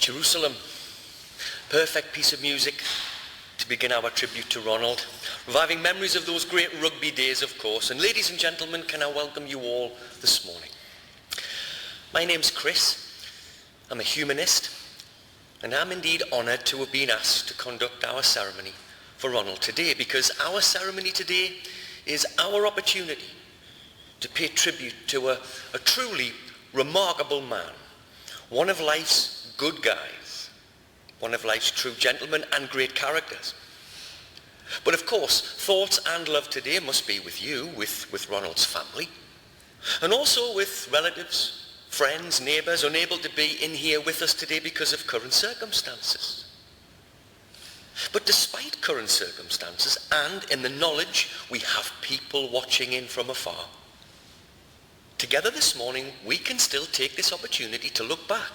Jerusalem, perfect piece of music to begin our tribute to Ronald, reviving memories of those great rugby days, of course. And ladies and gentlemen, can I welcome you all this morning? My name's Chris. I'm a humanist, and I'm indeed honoured to have been asked to conduct our ceremony for Ronald today, because our ceremony today is our opportunity to pay tribute to a truly remarkable man, one of life's good guys, one of life's true gentlemen and great characters. But of course, thoughts and love today must be with you, with Ronald's family, and also with relatives, friends, neighbours unable to be in here with us today because of current circumstances. But despite current circumstances, and in the knowledge we have people watching in from afar, together this morning we can still take this opportunity to look back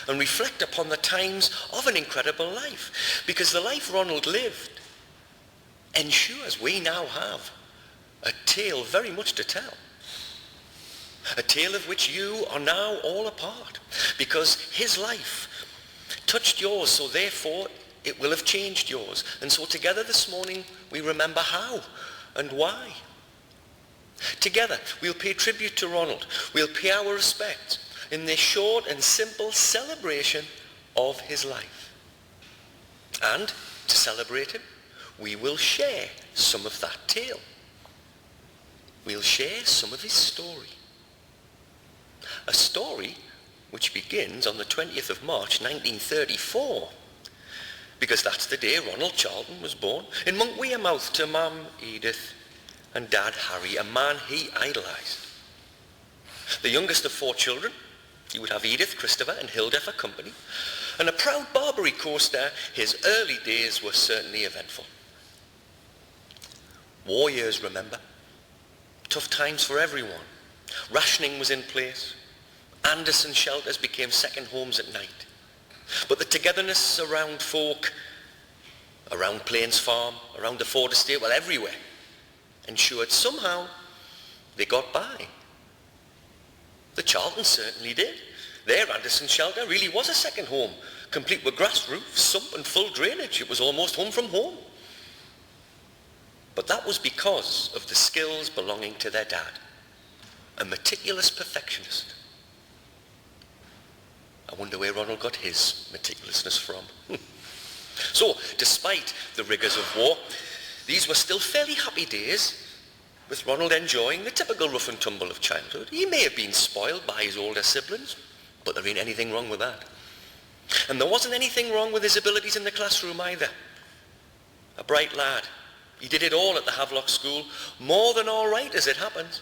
and reflect upon the times of an incredible life, because the life Ronald lived ensures we now have a tale very much to tell. A tale of which you are now all a part, because his life touched yours, so therefore it will have changed yours. And so together this morning we remember how and why. Together we'll pay tribute to Ronald. We'll pay our respect in this short and simple celebration of his life. And to celebrate him, we will share some of that tale. We'll share some of his story. A story which begins on the 20th of March 1934, because that's the day Ronald Charlton was born in Monk Wearmouth to Mum Edith and Dad Harry, a man he idolised. The youngest of 4 children, he would have Edith, Christopher and Hilda for company, and a proud Barbary co-star. His early days were certainly eventful. War years, remember. Tough times for everyone. Rationing was in place. Anderson shelters became second homes at night. But the togetherness around folk, around Plains Farm, around the Ford Estate, well, everywhere, ensured somehow they got by. The Charltons certainly did. Their Anderson shelter really was a second home, complete with grass roofs, sump and full drainage. It was almost home from home. But that was because of the skills belonging to their dad, a meticulous perfectionist. I wonder where Ronald got his meticulousness from. So, despite the rigours of war, these were still fairly happy days, with Ronald enjoying the typical rough and tumble of childhood. He may have been spoiled by his older siblings, but there ain't anything wrong with that. And there wasn't anything wrong with his abilities in the classroom either. A bright lad. He did it all at the Havelock School, more than all right as it happens.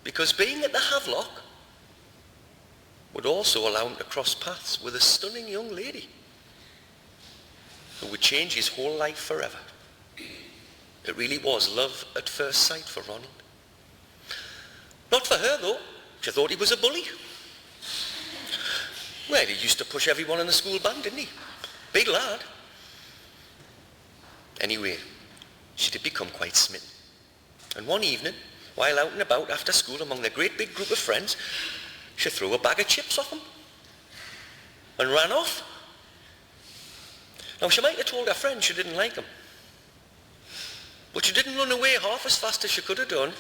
Because being at the Havelock would also allow him to cross paths with a stunning young lady who would change his whole life forever. It really was love at first sight for Ronald. Not for her, though. She thought he was a bully. Well, he used to push everyone in the school band, didn't he? Big lad. Anyway, she did become quite smitten. And one evening, while out and about after school among their great big group of friends, she threw a bag of chips off him and ran off. Now, she might have told her friend she didn't like him, but she didn't run away half as fast as she could have done,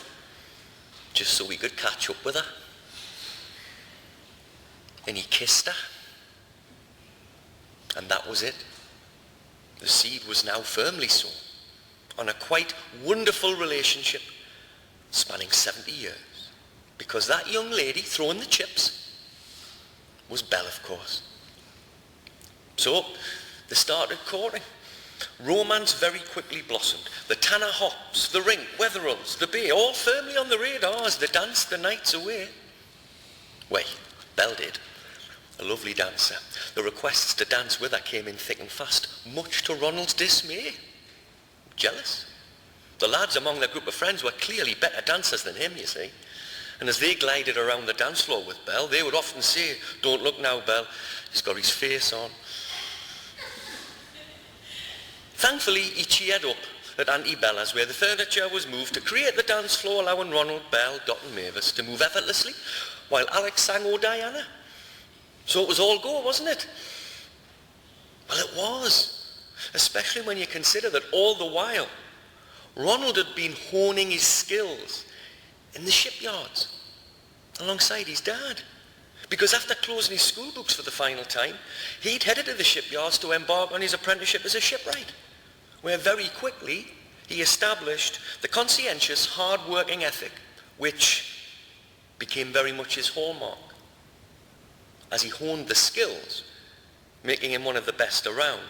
just so he could catch up with her. And he kissed her. And that was it. The seed was now firmly sown on a quite wonderful relationship spanning 70 years. Because that young lady throwing the chips was Belle, of course. So they started courting. Romance very quickly blossomed. The Tanner Hops, the Rink, Wetherells, the Bay, all firmly on the radar as they danced the nights away. Well, Belle did. A lovely dancer. The requests to dance with her came in thick and fast, much to Ronald's dismay. Jealous. The lads among their group of friends were clearly better dancers than him, you see. And as they glided around the dance floor with Belle, they would often say, "Don't look now, Belle, he's got his face on." Thankfully, he cheered up at Auntie Bella's, where the furniture was moved to create the dance floor, allowing Ronald, Belle, Dot and Mavis to move effortlessly, while Alex sang "Oh Diana." So it was all go, wasn't it? Well, it was, especially when you consider that all the while Ronald had been honing his skills in the shipyards alongside his dad. Because after closing his school books for the final time, he'd headed to the shipyards to embark on his apprenticeship as a shipwright, where very quickly he established the conscientious, hard-working ethic, which became very much his hallmark, as he honed the skills, making him one of the best around,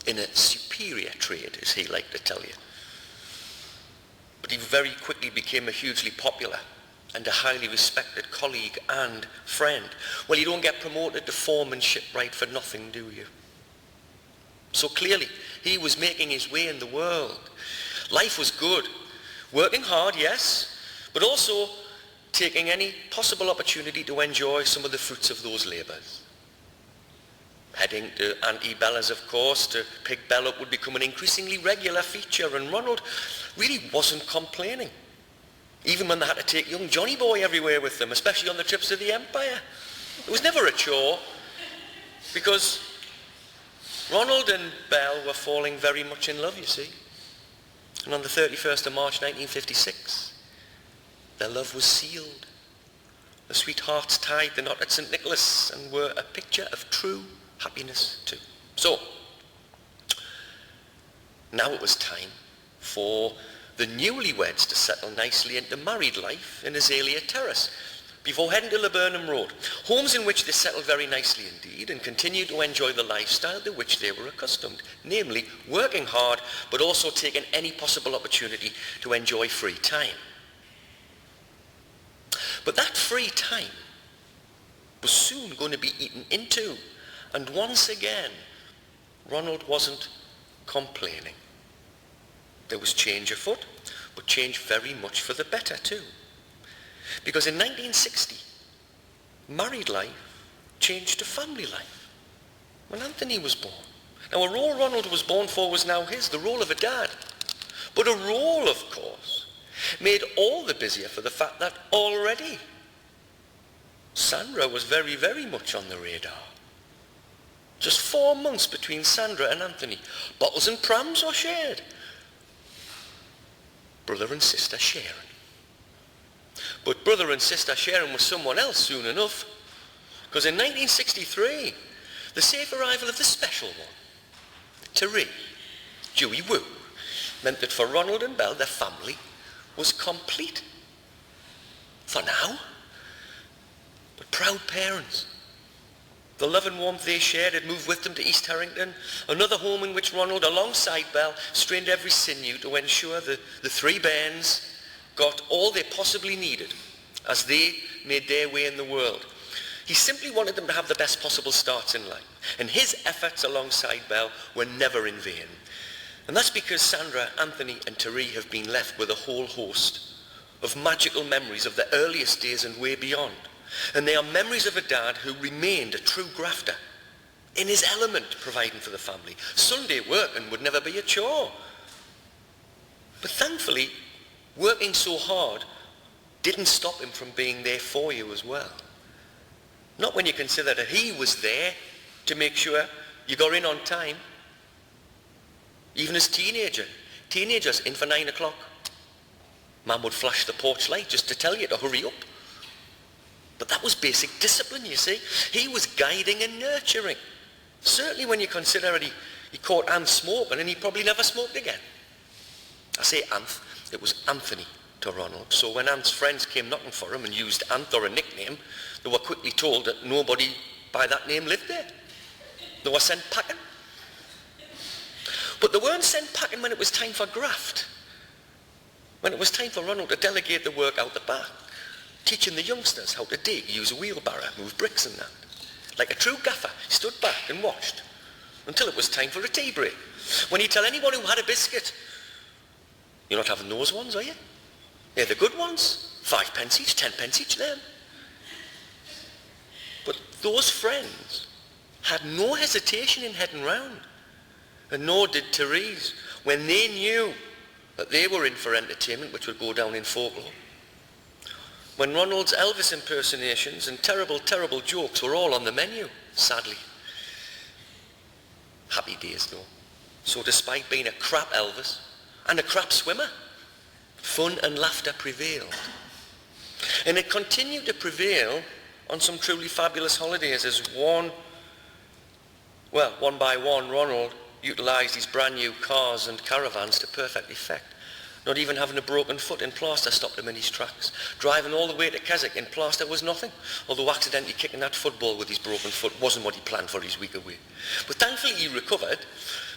in a superior trade, as he liked to tell you. But he very quickly became a hugely popular and a highly respected colleague and friend. Well, you don't get promoted to foreman shipwright for nothing, do you? So clearly, he was making his way in the world. Life was good. Working hard, yes, but also taking any possible opportunity to enjoy some of the fruits of those labours. Heading to Auntie Bella's, of course, to pick Bella up would become an increasingly regular feature, and Ronald really wasn't complaining, even when they had to take young Johnny Boy everywhere with them, especially on the trips to the Empire. It was never a chore, because Ronald and Belle were falling very much in love, you see. And on the 31st of March 1956, their love was sealed. The sweethearts tied the knot at St. Nicholas and were a picture of true happiness too. So, now it was time for the newlyweds to settle nicely into married life in Azalea Terrace before heading to Laburnum Road, homes in which they settled very nicely indeed and continued to enjoy the lifestyle to which they were accustomed, namely working hard but also taking any possible opportunity to enjoy free time. But that free time was soon going to be eaten into, and once again Ronald wasn't complaining. There was change afoot, but change very much for the better too. Because in 1960, married life changed to family life when Anthony was born. Now, a role Ronald was born for was now his, the role of a dad. But a role, of course, made all the busier for the fact that already Sandra was very, very much on the radar. Just 4 months between Sandra and Anthony. Bottles and prams were shared. Brother and sister sharing. But brother and sister sharing was someone else soon enough. Because in 1963, the safe arrival of the special one, Terry, Dewey Woo, meant that for Ronald and Belle, their family was complete. For now. But proud parents. The love and warmth they shared had moved with them to East Harrington, another home in which Ronald, alongside Belle, strained every sinew to ensure the three bairns got all they possibly needed as they made their way in the world. He simply wanted them to have the best possible starts in life, and his efforts alongside Belle were never in vain. And that's because Sandra, Anthony and Terry have been left with a whole host of magical memories of their earliest days and way beyond. And they are memories of a dad who remained a true grafter, in his element providing for the family. Sunday working would never be a chore. But thankfully, working so hard didn't stop him from being there for you as well. Not when you consider that he was there to make sure you got in on time. Even as teenagers in for 9 o'clock. Mum would flash the porch light just to tell you to hurry up. But that was basic discipline, you see. He was guiding and nurturing. Certainly when you consider he caught Anth smoking and he probably never smoked again. I say Anth, it was Anthony to Ronald. So when Anth's friends came knocking for him and used Anth or a nickname, they were quickly told that nobody by that name lived there. They were sent packing. But they weren't sent packing when it was time for graft. When it was time for Ronald to delegate the work out the back. Teaching the youngsters how to dig, use a wheelbarrow, move bricks and that. Like a true gaffer, he stood back and watched until it was time for a tea break. When he'd tell anyone who had a biscuit, "You're not having those ones, are you? They're the good ones. 5 pence each, 10 pence each then." But those friends had no hesitation in heading round. And nor did Therese when they knew that they were in for entertainment which would go down in folklore. when Ronald's Elvis impersonations and terrible, terrible jokes were all on the menu, sadly. Happy days though. So despite being a crap Elvis and a crap swimmer, fun and laughter prevailed. And it continued to prevail on some truly fabulous holidays as one by one, Ronald utilised his brand new cars and caravans to perfect effect. Not even having a broken foot in plaster stopped him in his tracks. Driving all the way to Keswick in plaster was nothing, although accidentally kicking that football with his broken foot wasn't what he planned for his week away. But thankfully he recovered,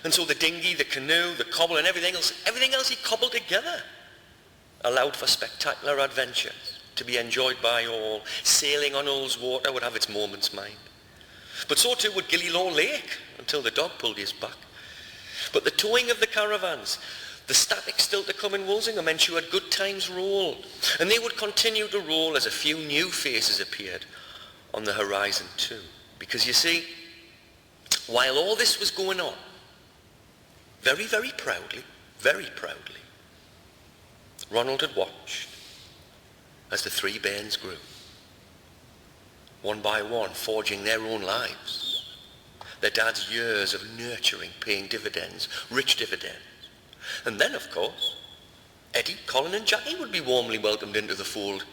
and so the dinghy, the canoe, the cobble and everything else he cobbled together allowed for spectacular adventures to be enjoyed by all. Sailing on Ull's water would have its moments, mind. But so too would Gillylaw Lake, until the dog pulled his back. But the towing of the caravans, the static still to come in Walsingham ensured good times rolled, and they would continue to roll as a few new faces appeared on the horizon too. Because you see, while all this was going on, very, very proudly, Ronald had watched as the three bairns grew, one by one forging their own lives, their dad's years of nurturing paying dividends, rich dividends. And then, of course, Eddie, Colin and Jackie would be warmly welcomed into the fold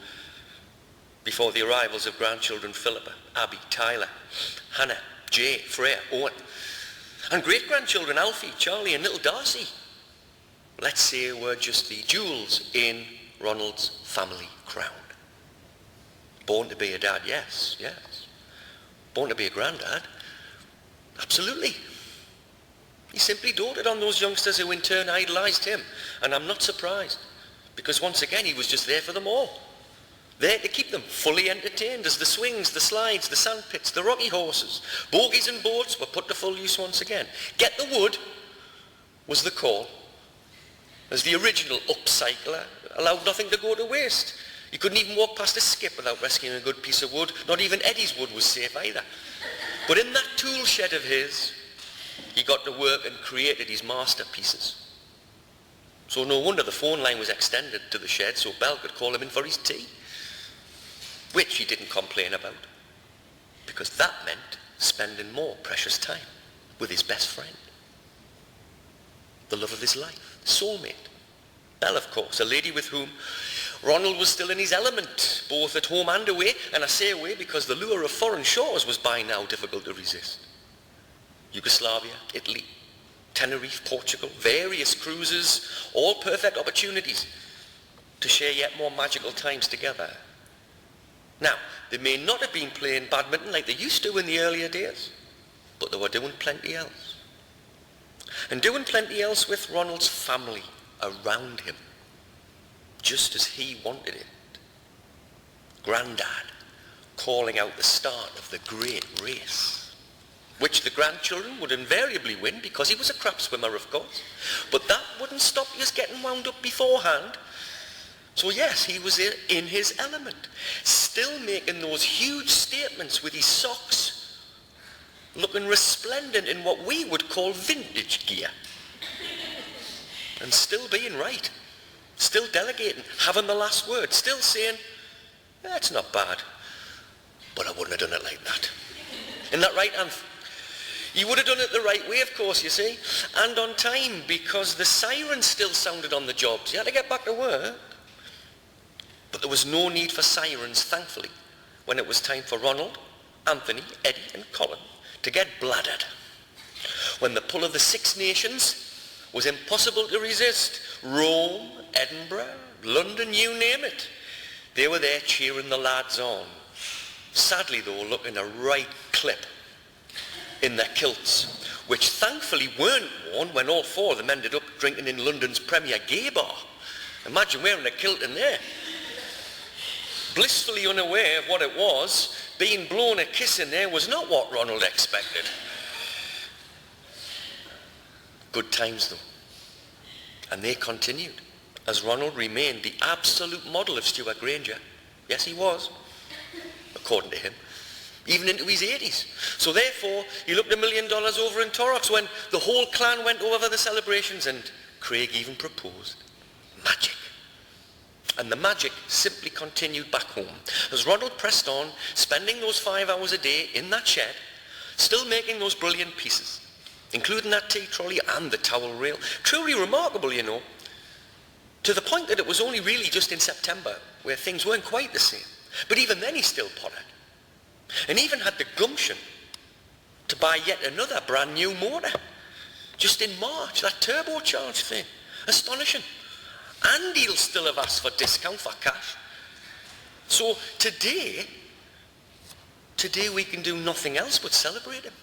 before the arrivals of grandchildren Philippa, Abby, Tyler, Hannah, Jay, Freya, Owen, and great-grandchildren Alfie, Charlie and little Darcy. Let's say were just the jewels in Ronald's family crown. Born to be a dad, yes. Born to be a granddad, absolutely. He simply doted on those youngsters who in turn idolised him, and I'm not surprised, because once again he was just there for them all. There to keep them fully entertained as the swings, the slides, the sandpits, the rocky horses, bogies and boats were put to full use once again. Get the wood was the call, as the original upcycler allowed nothing to go to waste. You couldn't even walk past a skip without rescuing a good piece of wood. Not even Eddie's wood was safe either. But in that tool shed of his, he got to work and created his masterpieces. So no wonder the phone line was extended to the shed so Belle could call him in for his tea, which he didn't complain about, because that meant spending more precious time with his best friend, the love of his life, soulmate. Belle, of course, a lady with whom Ronald was still in his element, both at home and away, and I say away because the lure of foreign shores was by now difficult to resist. Yugoslavia, Italy, Tenerife, Portugal, various cruises, all perfect opportunities to share yet more magical times together. Now, they may not have been playing badminton like they used to in the earlier days, but they were doing plenty else. And doing plenty else with Ronald's family around him, just as he wanted it. Grandad calling out the start of the great race, which the grandchildren would invariably win because he was a crap swimmer, of course. But that wouldn't stop you getting wound up beforehand. So yes, he was in his element, still making those huge statements with his socks, looking resplendent in what we would call vintage gear. And still being right, still delegating, having the last word, still saying, that's not bad, but I wouldn't have done it like that. Isn't that right, Anth? He would have done it the right way, of course, you see, and on time, because the sirens still sounded on the jobs. You had to get back to work. But there was no need for sirens, thankfully, when it was time for Ronald, Anthony, Eddie and Colin to get bladdered. When the pull of the Six Nations was impossible to resist. Rome, Edinburgh, London, you name it. They were there cheering the lads on. Sadly, though, looking a right clip in their kilts, which thankfully weren't worn when all four of them ended up drinking in London's premier gay bar. Imagine wearing a kilt in there. Blissfully unaware of what it was, being blown a kiss in there was not what Ronald expected. Good times, though. And they continued, as Ronald remained the absolute model of Stuart Granger. Yes, he was, according to him, even into his 80s. So therefore, he looked $1 million over in Torrox when the whole clan went over for the celebrations, and Craig even proposed. Magic. And the magic simply continued back home as Ronald pressed on, spending those 5 hours a day in that shed, still making those brilliant pieces, including that tea trolley and the towel rail. Truly remarkable, you know, to the point that it was only really just in September where things weren't quite the same. But even then he still pottered, and even had the gumption to buy yet another brand new motor just in March, that turbocharged thing. Astonishing. And he'll still have asked for discount for cash. So today we can do nothing else but celebrate him.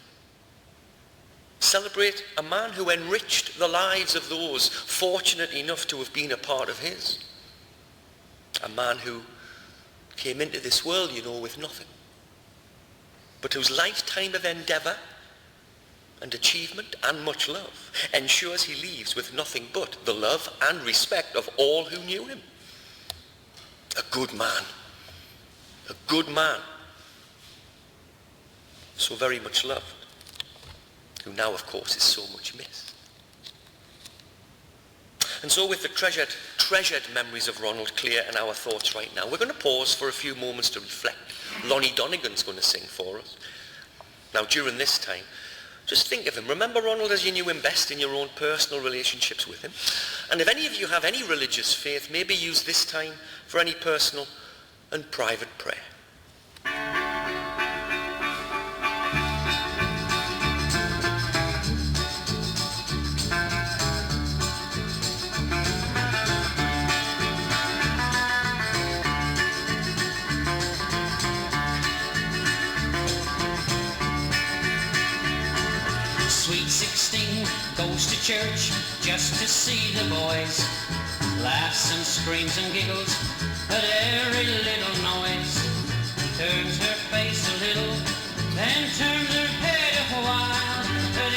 Celebrate a man who enriched the lives of those fortunate enough to have been a part of his. A man who came into this world, you know, with nothing, but whose lifetime of endeavour and achievement and much love ensures he leaves with nothing but the love and respect of all who knew him. A good man. A good man. So very much loved, who now, of course, is so much missed. And so with the treasured memories of Ronald clear in our thoughts right now, we're going to pause for a few moments to reflect. Lonnie Donegan's going to sing for us. Now, during this time, just think of him. Remember Ronald as you knew him best in your own personal relationships with him. And if any of you have any religious faith, maybe use this time for any personal and private prayer. Goes to church just to see the boys, laughs and screams and giggles at every little noise, turns her face a little, then turns her head a while, but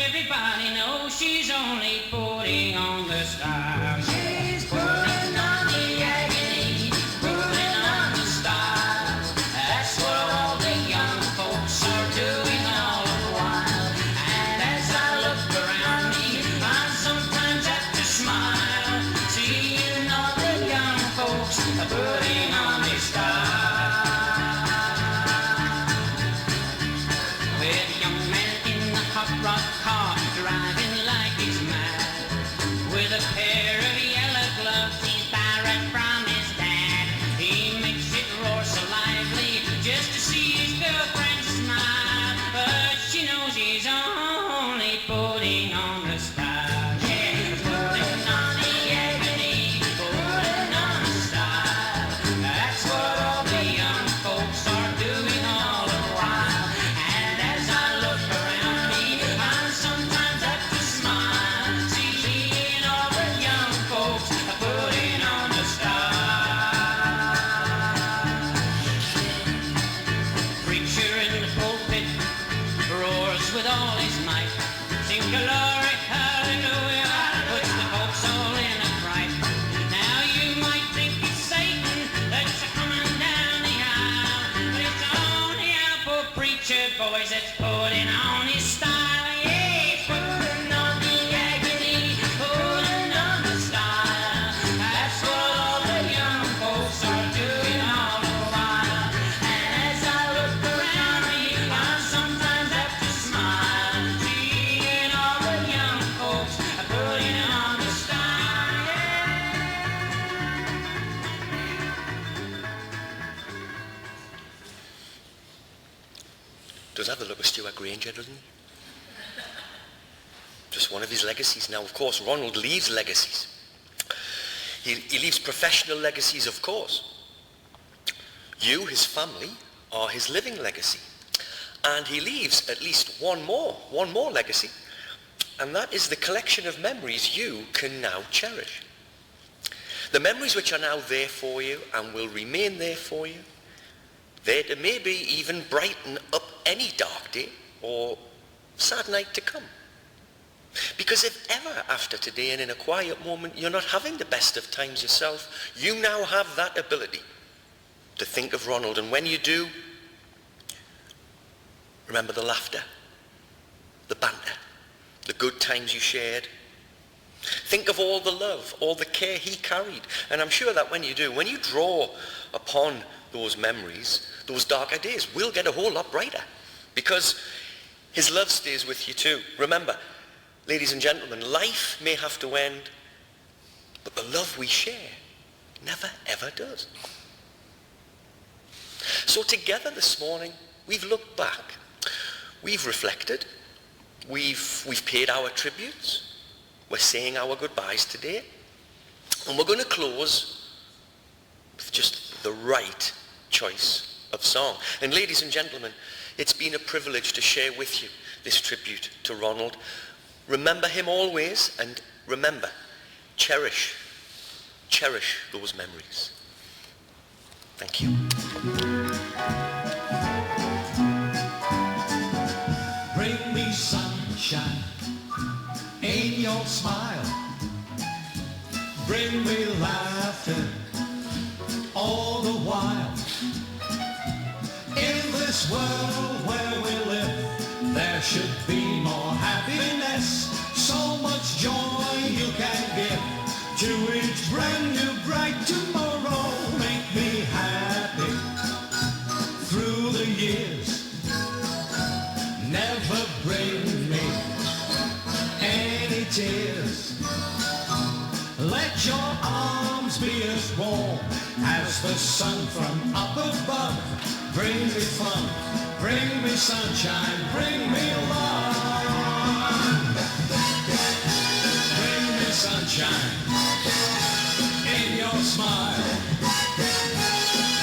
everybody knows she's only putting on the style. She's putting on the agony, putting on the style. That's what all the young folks are doing all the while. And as I look around me, I sometimes have to smile. See, you know the young folks are putting on their style. With a young man in the hot rod car, driving like he's mad, with a pair of yellow gloves he's borrowed from his dad. He makes it roar so lively just to see his girlfriend smile, but she knows he's only putting on the style. Yeah, putting on the agony, putting on the style. That's what all the young folks are doing all the while. And as I look around me, I sometimes have to smile, seeing all the young folks are putting on the style. Preacher in the pulpit roars with all his might, sing glory, hallelujah, puts the folks all in a fright. Now you might think it's Satan that's coming down the aisle, but it's only our poor preacher boys that's putting on his style. Yeah, he's putting on the agony, putting on the style. That's what all the young folks are doing all the while. And as I look around me, I sometimes have to smile, seeing all the young folks are putting on the style. Does have the look of Stuart Granger, doesn't he? Just one of his legacies. Now, of course, Ronald leaves legacies. He leaves professional legacies, of course. You, his family, are his living legacy. And he leaves at least one more legacy. And that is the collection of memories you can now cherish. The memories which are now there for you and will remain there for you, there to maybe even brighten up any dark day or sad night to come. Because if ever after today and in a quiet moment you're not having the best of times yourself, you now have that ability to think of Ronald. And when you do, remember the laughter, the banter, the good times you shared. Think of all the love, all the care he carried. And I'm sure that when you do, when you draw upon those memories, those darker days will get a whole lot brighter, because his love stays with you too. Remember, ladies and gentlemen, life may have to end, but the love we share never ever does. So together this morning, we've looked back, we've reflected, we've paid our tributes, we're saying our goodbyes today, and we're going to close with just the right choice of song. And ladies and gentlemen, it's been a privilege to share with you this tribute to Ronald. Remember him always, and remember, cherish those memories. Thank you. Bring me sunshine in your smile. Bring me laughter all the while. In this world where we live, there should be more happiness. So much joy you can give to each brand new bright tomorrow. Make me happy through the years. Never bring me any tears. Let your arms be as warm as the sun from up above. Bring me fun, bring me sunshine, bring me love. Bring me sunshine in your smile.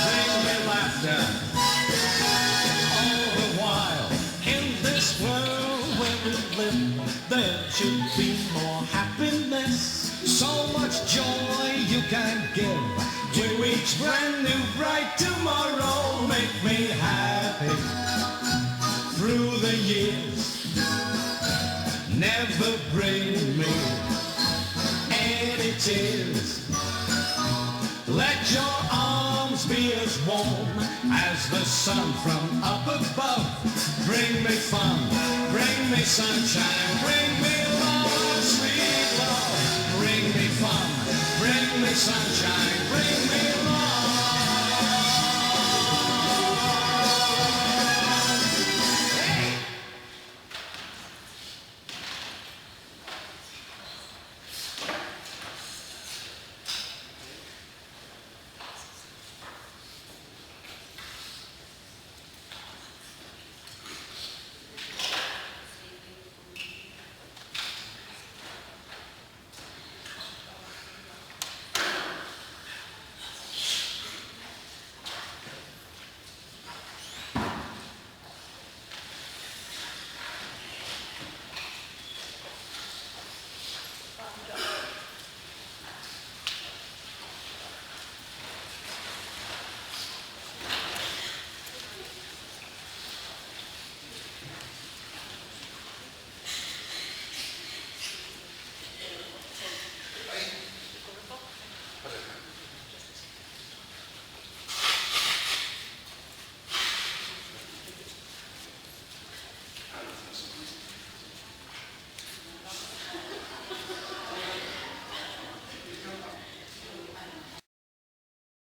Bring me laughter all the while. In this world where we live, there should be more happiness. So much joy you can give to each brand new bright tomorrow. Make me happy through the years. Never bring me any tears. Let your arms be as warm as the sun from up above. Bring me fun, bring me sunshine, bring me love, sweet love. Bring me fun, bring me sunshine, bring me